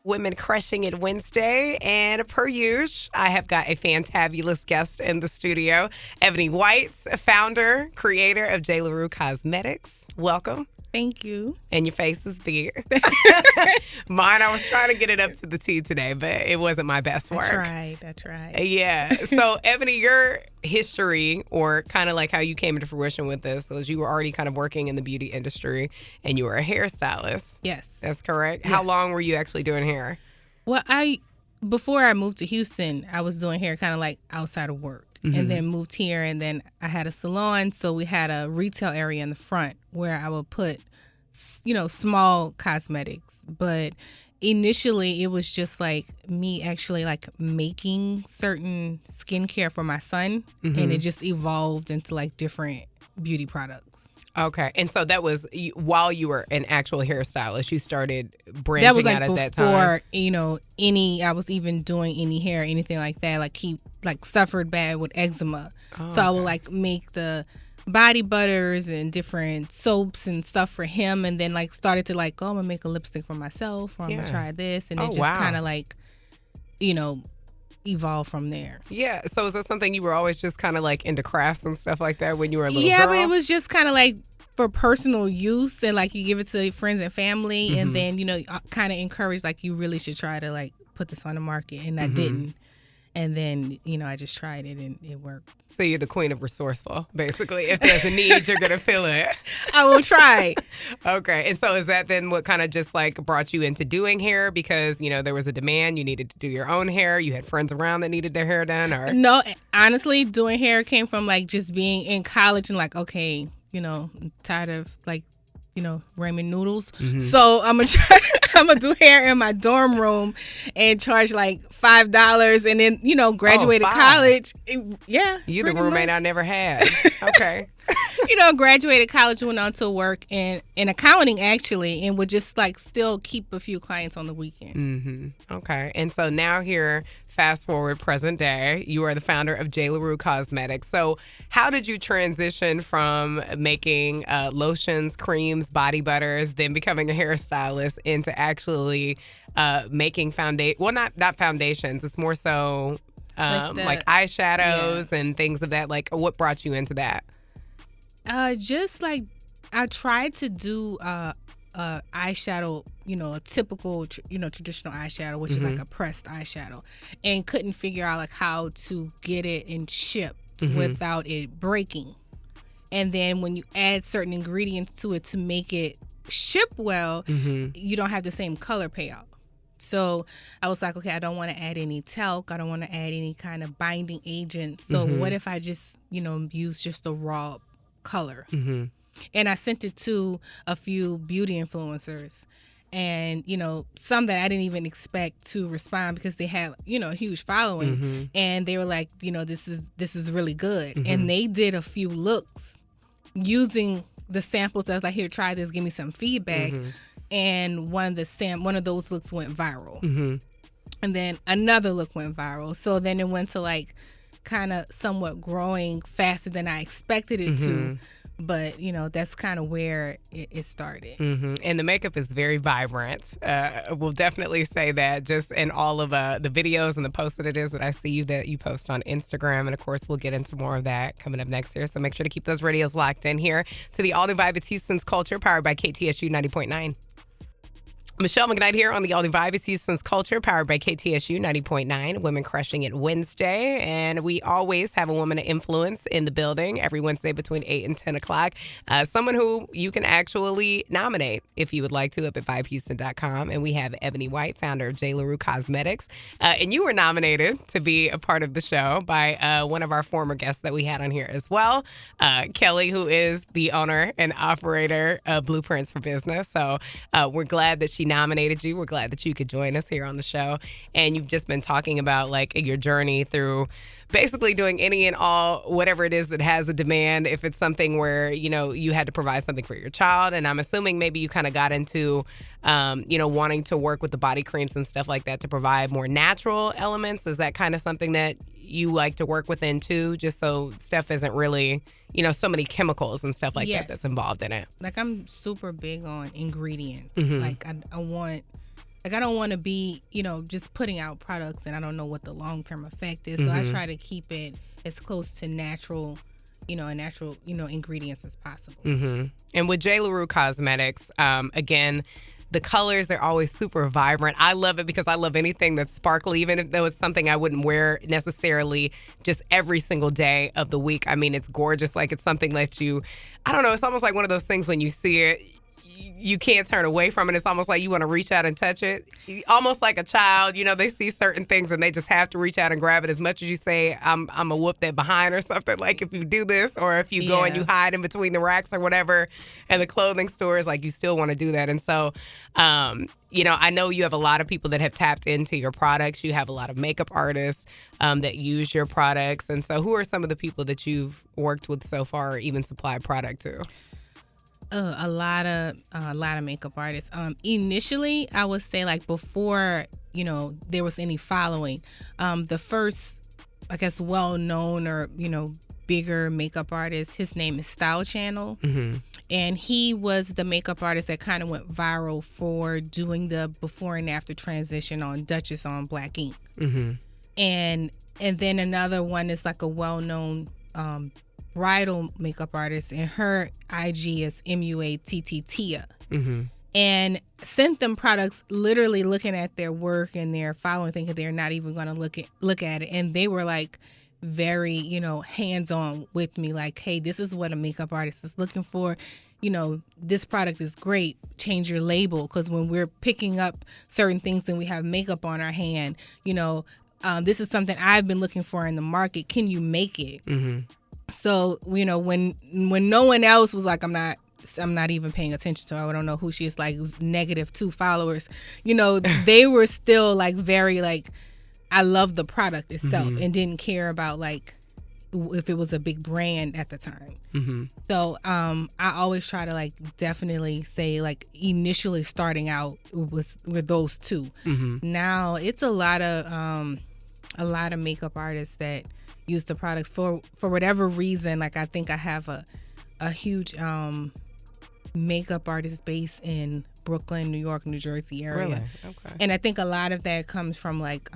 Women Crushing It Wednesday. And per usual, I have got a fantabulous guest in the studio, Ebony White, founder, creator of J. LaRue Cosmetics. Welcome. Thank you. And your face is big. Mine, I was trying to get it up to the T today, but it wasn't my best work. I tried. Yeah. So, Ebony, your history, or kind of like how you came into fruition with this, was you were already kind of working in the beauty industry and you were a hairstylist. Yes. That's correct. Yes. How long were you actually doing hair? Well, before I moved to Houston, I was doing hair kind of like outside of work. Mm-hmm. And then moved here, and then I had a salon, so we had a retail area in the front where I would put, small cosmetics. But initially, it was just like me actually like making certain skincare for my son, and it just evolved into like different beauty products. Okay. And so that was while you were an actual hairstylist, you started branching out at that time? That was like before, I was even doing any hair, anything like that. Like he suffered bad with eczema. Oh, so I would like make the body butters and different soaps and stuff for him. And then like started to like, I'm going to make a lipstick for myself, or I'm going to try this. And it just kind of like, evolved from there. Yeah. So is that something you were always just kind of like into crafts and stuff like that when you were a little girl? Yeah, but it was just kind of like for personal use, and like you give it to friends and family, and then kind of encourage like you really should try to like put this on the market, and I didn't. And then I just tried it and it worked. So you're the queen of resourceful, basically. If there's a need, you're gonna fill it. I will try. Okay. And so is that then what kind of just like brought you into doing hair? Because there was a demand, you needed to do your own hair, you had friends around that needed their hair done, or no? Honestly, doing hair came from like just being in college and like, okay, I'm tired of like ramen noodles. So I'm gonna do hair in my dorm room and charge like $5, and then graduated college. You the roommate I never had. Okay. Graduated college, went on to work in accounting actually, and would just like still keep a few clients on the weekend. Okay. And so now here, fast forward present day, you are the founder of J. LaRue Cosmetics. So how did you transition from making lotions, creams, body butters, then becoming a hairstylist, into actually making not foundations, it's more so like eyeshadows and things of that, like what brought you into that? Just like I tried to do eyeshadow, a typical, traditional eyeshadow, which is like a pressed eyeshadow, and couldn't figure out like how to get it and shipped without it breaking. And then when you add certain ingredients to it to make it ship well, you don't have the same color payout. So I was like, okay, I don't want to add any talc. I don't want to add any kind of binding agent. So what if I just, use just the raw color? And I sent it to a few beauty influencers, and some that I didn't even expect to respond because they had a huge following, and they were like, this is really good, and they did a few looks using the samples. I was like, here, try this, give me some feedback, and one of those looks went viral, and then another look went viral. So then it went to like kind of somewhat growing faster than I expected it to. But, that's kind of where it started. And the makeup is very vibrant. We'll definitely say that just in all of the videos and the posts that it is that I see that you post on Instagram. And, of course, we'll get into more of that coming up next year. So make sure to keep those radios locked in here to the All New Vibe. It's Houston's Culture, powered by KTSU 90.9. Michele McKnight here on the All New Vibe. It's Houston's Culture, powered by KTSU 90.9. Women Crushing It Wednesday. And we always have a woman of influence in the building every Wednesday between 8 and 10 o'clock. Someone who you can actually nominate if you would like to up at vibehouston.com. And we have Ebony White, founder of J. LaRue Cosmetics. And you were nominated to be a part of the show by one of our former guests that we had on here as well, Kelly, who is the owner and operator of Blueprints for Business. So we're glad that she nominated you. We're glad that you could join us here on the show. And you've just been talking about like your journey through basically doing any and all, whatever it is that has a demand. If it's something where, you had to provide something for your child. And I'm assuming maybe you kind of got into, wanting to work with the body creams and stuff like that to provide more natural elements. Is that kind of something that you like to work within too, just so stuff isn't really, so many chemicals and stuff like that's involved in it? Like I'm super big on ingredients. Like I want like I don't want to be, just putting out products and I don't know what the long-term effect is. So I try to keep it as close to natural, ingredients as possible. And with J. LaRue Cosmetics, again, the colors, they're always super vibrant. I love it because I love anything that's sparkly, even if though it's something I wouldn't wear necessarily just every single day of the week. I mean, it's gorgeous. Like, it's something that I don't know, it's almost like one of those things when you see it, you can't turn away from it. It's almost like you want to reach out and touch it. Almost like a child, they see certain things and they just have to reach out and grab it. As much as you say, I'm going to whoop that behind or something, like if you do this, or if you go and you hide in between the racks or whatever, and the clothing stores, like you still want to do that. And so, I know you have a lot of people that have tapped into your products. You have a lot of makeup artists that use your products. And so who are some of the people that you've worked with so far or even supplied product to? A lot of makeup artists. Initially, I would say like before, there was any following, the first, I guess, well-known or, bigger makeup artist, his name is Style Channel. And he was the makeup artist that kind of went viral for doing the before and after transition on Duchess on Black Ink. And then another one is like a well-known bridal makeup artist, and her IG is MUATT. And sent them products literally looking at their work and their following, thinking they're not even going to look at it. And they were like very, hands-on with me, like, hey, this is what a makeup artist is looking for. This product is great. Change your label, because when we're picking up certain things and we have makeup on our hand, this is something I've been looking for in the market. Can you make it? So, when no one else was like, I'm not even paying attention to her, I don't know who she is, like -2 followers, they were still like very like, I love the product itself and didn't care about like if it was a big brand at the time. So I always try to like definitely say like initially starting out with those two. Now it's a lot of makeup artists that use the products for whatever reason. Like I think I have a huge makeup artist base in Brooklyn, New York, New Jersey area. Really? Okay. And I think a lot of that comes from like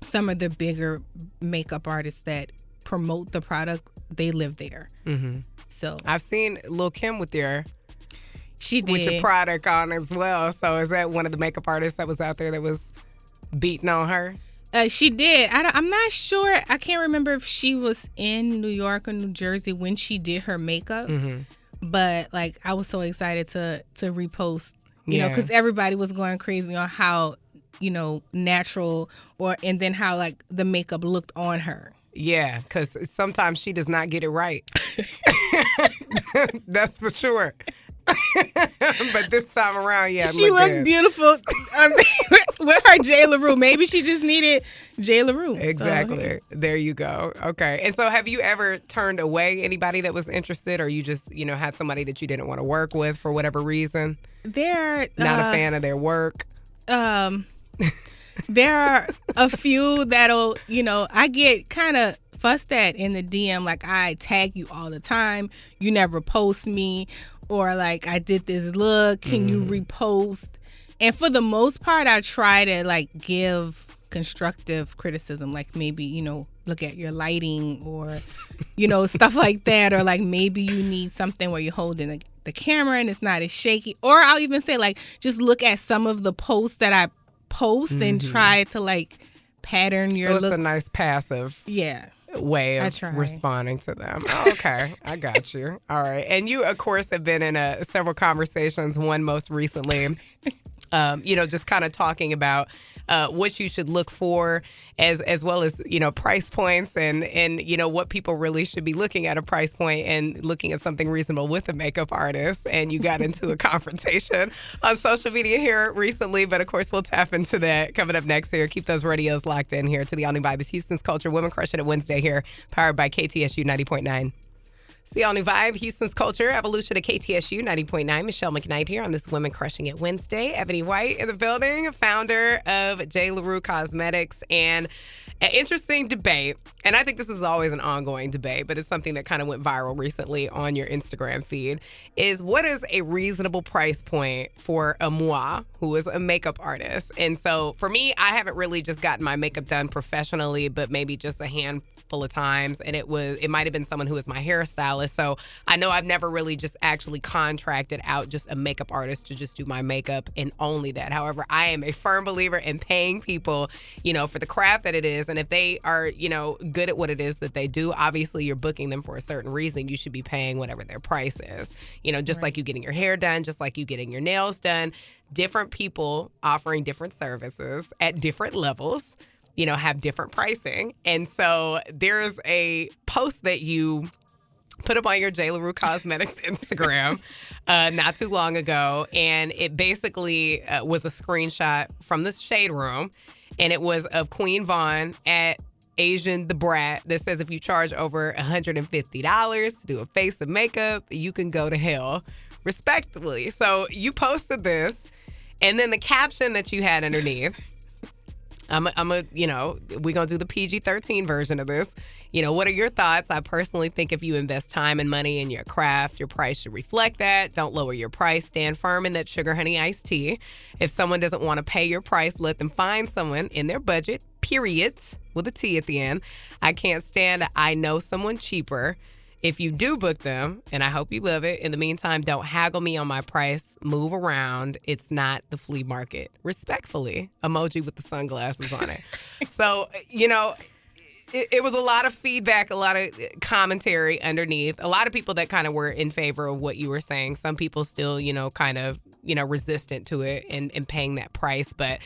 some of the bigger makeup artists that promote the product. They live there. So I've seen Lil' Kim with your product on as well. So is that one of the makeup artists that was out there that was beating on her? She did. I'm not sure. I can't remember if she was in New York or New Jersey when she did her makeup. But like, I was so excited to repost, because everybody was going crazy on how, natural and then how like the makeup looked on her. Yeah, because sometimes she does not get it right. That's for sure. But this time around, she looked beautiful. With her J. LaRue, maybe she just needed J. LaRue. Exactly. So. There you go. Okay. And so, have you ever turned away anybody that was interested, or you just, had somebody that you didn't want to work with for whatever reason? They're not a fan of their work. There are a few that'll, I get kind of fussed at in the DM. Like, I tag you all the time. You never post me. Or like, I did this look, can you repost? And for the most part, I try to like give constructive criticism, like maybe, look at your lighting or, stuff like that. Or like maybe you need something where you're holding the camera and it's not as shaky. Or I'll even say like, just look at some of the posts that I post and try to like pattern your looks. So it's a nice passive. Yeah. Way of responding to them. Oh, okay. I got you. All right. And you, of course, have been in several conversations, one most recently, just kind of talking about what you should look for as well as, price points and what people really should be looking at a price point and looking at something reasonable with a makeup artist. And you got into a confrontation on social media here recently, but of course we'll tap into that coming up next here. Keep those radios locked in here to the All New Vibe. It's Houston's Culture, Women Crushing It Wednesday here, powered by KTSU 90.9. It's the All New Vibe, Houston's Culture, Evolution of KTSU 90.9. Michele McKnight here on this Women Crushing It Wednesday. Ebony White in the building, founder of J. LaRue Cosmetics. And An interesting debate, and I think this is always an ongoing debate, but it's something that kind of went viral recently on your Instagram feed, is what is a reasonable price point for a moi, who is a makeup artist? And so for me, I haven't really just gotten my makeup done professionally, but maybe just a handful of times, and it might have been someone who is my hairstylist. So I know I've never really just actually contracted out just a makeup artist to just do my makeup and only that. However, I am a firm believer in paying people, for the craft that it is. And if they are, good at what it is that they do, obviously you're booking them for a certain reason. You should be paying whatever their price is, just like you getting your hair done, just like you getting your nails done. Different people offering different services at different levels, have different pricing. And so there's a post that you put up on your J. LaRue Cosmetics Instagram not too long ago. And it basically was a screenshot from the Shade Room. And it was of Queen Vaughn at Asian the Brat that says if you charge over $150 to do a face of makeup, you can go to hell, respectively. So you posted this, and then the caption that you had underneath, we're going to do the PG-13 version of this. What are your thoughts? I personally think if you invest time and money in your craft, your price should reflect that. Don't lower your price. Stand firm in that sugar honey iced tea. If someone doesn't want to pay your price, let them find someone in their budget, period, with a T at the end. I can't stand I know someone cheaper. If you do book them, and I hope you love it, in the meantime, don't haggle me on my price. Move around. It's not the flea market. Respectfully, emoji with the sunglasses on it. So, it was a lot of feedback, a lot of commentary underneath. A lot of people that kind of were in favor of what you were saying. Some people still, kind of, resistant to it and paying that price. But,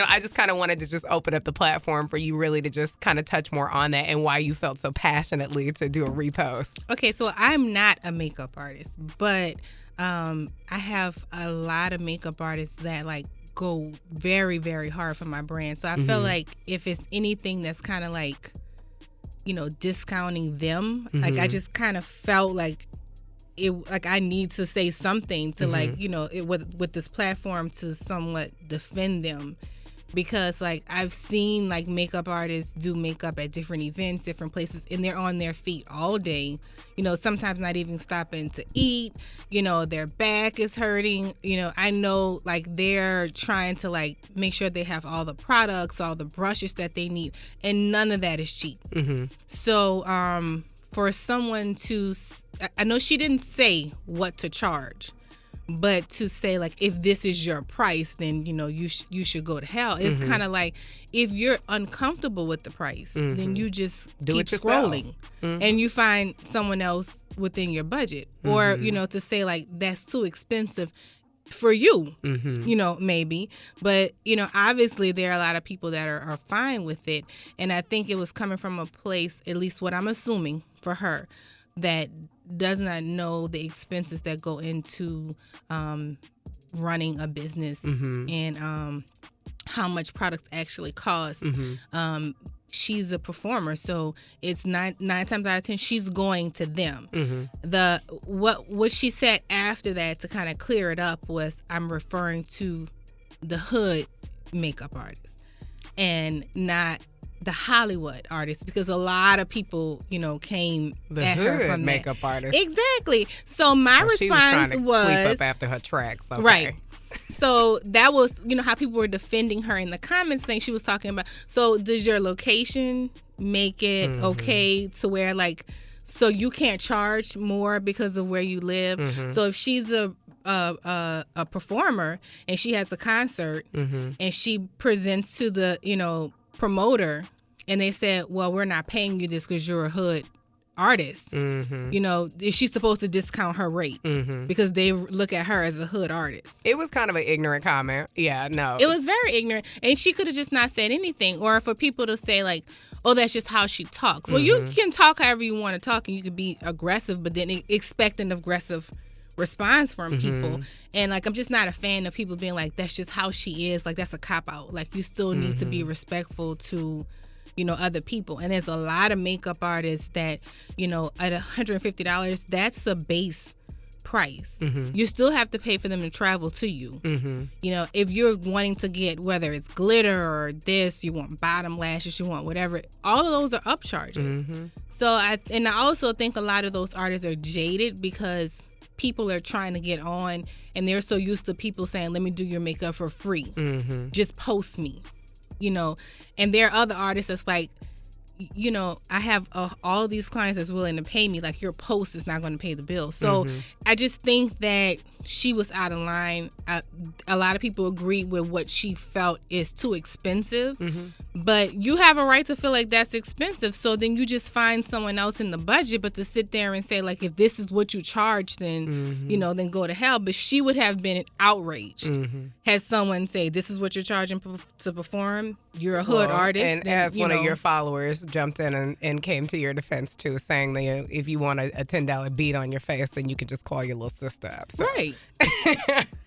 I just kind of wanted to just open up the platform for you really to just kind of touch more on that and why you felt so passionately to do a repost. Okay, so I'm not a makeup artist, but I have a lot of makeup artists that go very, very hard for my brand. So I feel like if it's anything that's kind of discounting them, I just kind of felt like it, I need to say something to with this platform to somewhat defend them, because I've seen makeup artists do makeup at different events, different places, and they're on their feet all day, sometimes not even stopping to eat, their back is hurting, I know they're trying to make sure they have all the products, all the brushes that they need, and none of that is cheap. So for someone to, I know she didn't say what to charge, but to say if this is your price, then you should go to hell. It's kind of if you're uncomfortable with the price, then you just keep scrolling, and you find someone else within your budget, or to say that's too expensive for you, maybe. But obviously there are a lot of people that are fine with it, and I think it was coming from a place, at least what I'm assuming for her, that does not know the expenses that go into running a business and how much products actually cost. She's a performer, so it's nine times out of 10 she's going to them. What she said after that to kind of clear it up was, I'm referring to the hood makeup artist and not the Hollywood artist, because a lot of people, came the at hood her from makeup that. Artist. Exactly. So my response she was trying to was sweep up after her tracks. Okay. Right. So that was, how people were defending her in the comments, saying she was talking about, so does your location make it okay to where so you can't charge more because of where you live? So if she's a performer and she has a concert and she presents to the promoter, and they said, well, we're not paying you this because you're a hood artist, is she supposed to discount her rate because they look at her as a hood artist? It was kind of an ignorant comment. Yeah, no, it was very ignorant, and she could have just not said anything. Or for people to say oh, that's just how she talks. Well, you can talk however you want to talk, and you could be aggressive, but then expect an aggressive response from people. And I'm just not a fan of people being that's just how she is. That's a cop out. You still need to be respectful to other people. And there's a lot of makeup artists that at $150, that's a base price. You still have to pay for them to travel to you. You know, if you're wanting to get, whether it's glitter or this, you want bottom lashes, you want whatever, all of those are upcharges. So I also think a lot of those artists are jaded because people are trying to get on and they're so used to people saying, let me do your makeup for free. Just post me, you know. And there are other artists that's like, you know, I have all these clients that's willing to pay me. Like, your post is not going to pay the bill. So I just think that she was out of line. A lot of people agree with what she felt is too expensive. But you have a right to feel like that's expensive. So then you just find someone else in the budget. But to sit there and say, like, if this is what you charge, then, you know, then go to hell. But she would have been outraged had someone say, this is what you're charging to perform. You're a hood artist. And then, as one of your followers jumped in and came to your defense, too, saying that if you want a $10 beat on your face, then you can just call your little sister up. So. Right.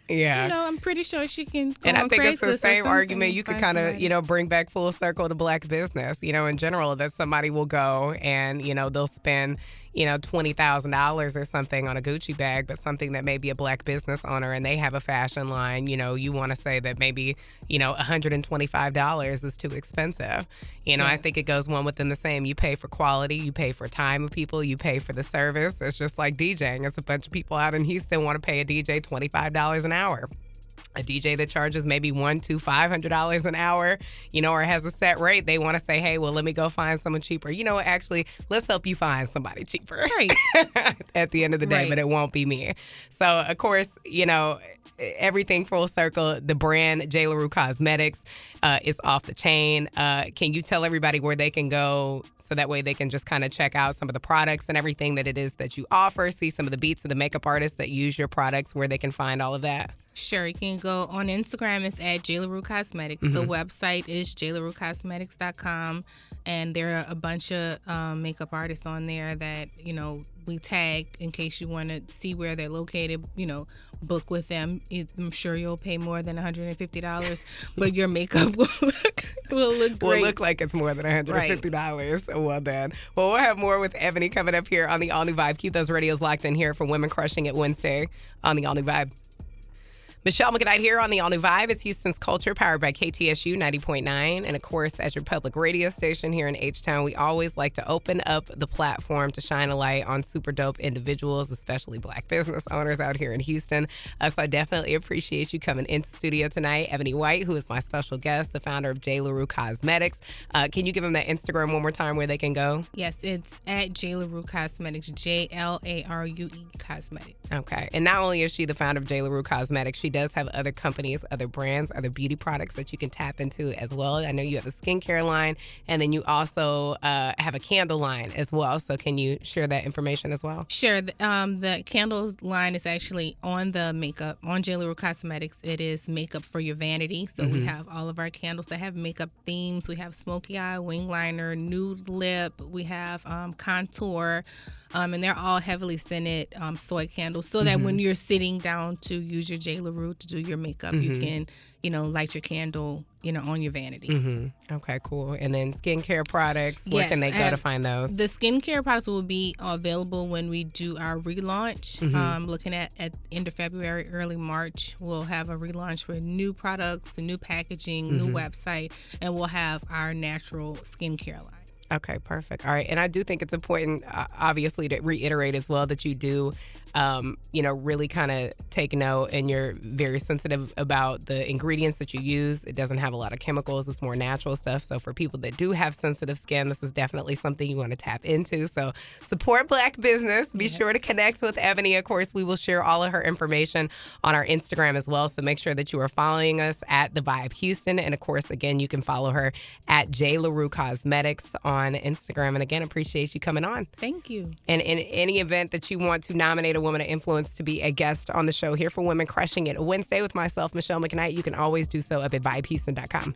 Yeah. You know, I'm pretty sure she can go and on I think Craigslist it's the same argument you could kind of, somebody. you know, bring back full circle to black business, you know, in general, that somebody will go and, you know, they'll spend, you know, $20,000 or something on a Gucci bag, but something that may be a black business owner and they have a fashion line, you know, you want to say that maybe, you know, $125 is too expensive. You know, I think it goes one within the same. You pay for quality, you pay for time of people, you pay for the service. It's just like DJing. It's a bunch of people out in Houston want to pay a DJ $25 an hour. A DJ that charges maybe $100 to $500 an hour, you know, or has a set rate, they want to say, hey, well, let me go find someone cheaper. You know, actually, let's help you find somebody cheaper. Right. At the end of the day, but it won't be me. So, of course, you know, everything full circle, the brand J. LaRue Cosmetics is off the chain. Can you tell everybody where they can go so that way they can just kind of check out some of the products and everything that it is that you offer, see some of the beats of the makeup artists that use your products, where they can find all of that? Sure, you can go on Instagram. It's at J. LaRue Cosmetics. The website is jlaruecosmetics.com, and there are a bunch of makeup artists on there that, you know, we tag in case you want to see where they're located, you know, book with them. I'm sure you'll pay more than $150, but your makeup will look great. Will look like it's more than $150. Right. Well done. Well, we'll have more with Ebony coming up here on the All New Vibe. Keep those radios locked in here for Women Crushing It Wednesday on the All New Vibe. Michele McKnight here on the All New Vibe. It's Houston's Culture, powered by KTSU 90.9. And, of course, as your public radio station here in H-Town, we always like to open up the platform to shine a light on super dope individuals, especially black business owners out here in Houston. So I definitely appreciate you coming into studio tonight. Ebony White, who is my special guest, the founder of J. LaRue Cosmetics. Can you give them that Instagram one more time where they can go? Yes, it's at J. LaRue Cosmetics, JLARUE Cosmetics. Okay. And not only is she the founder of J. LaRue Cosmetics, she does have other companies, other brands, other beauty products that you can tap into as well. I know you have a skincare line, and then you also have a candle line as well. So can you share that information as well? Sure. The candles line is actually on the makeup, on J. LaRue Cosmetics. It is makeup for your vanity. So we have all of our candles that have makeup themes. We have smoky eye, wing liner, nude lip. We have contour. And they're all heavily scented soy candles, so that when you're sitting down to use your J. LaRue to do your makeup, you can, you know, light your candle, you know, on your vanity. Okay, cool. And then skincare products, where can they go to find those? The skincare products will be available when we do our relaunch. Looking at end of February, early March, we'll have a relaunch with new products, new packaging, new website, and we'll have our natural skincare line. Okay, perfect. All right. And I do think it's important, obviously, to reiterate as well that you do, you know, really kind of take note, and you're very sensitive about the ingredients that you use. It doesn't have a lot of chemicals. It's more natural stuff. So for people that do have sensitive skin, this is definitely something you want to tap into. So support black business. Be sure to connect with Ebony. Of course, we will share all of her information on our Instagram as well. So make sure that you are following us at The Vibe Houston. And of course, again, you can follow her at J. LaRue Cosmetics on Instagram. And again, appreciate you coming on. Thank you. And in any event that you want to nominate a woman of influence to be a guest on the show here for Women Crushing It Wednesday with myself, Michele McKnight, you can always do so up at vibehouston.com.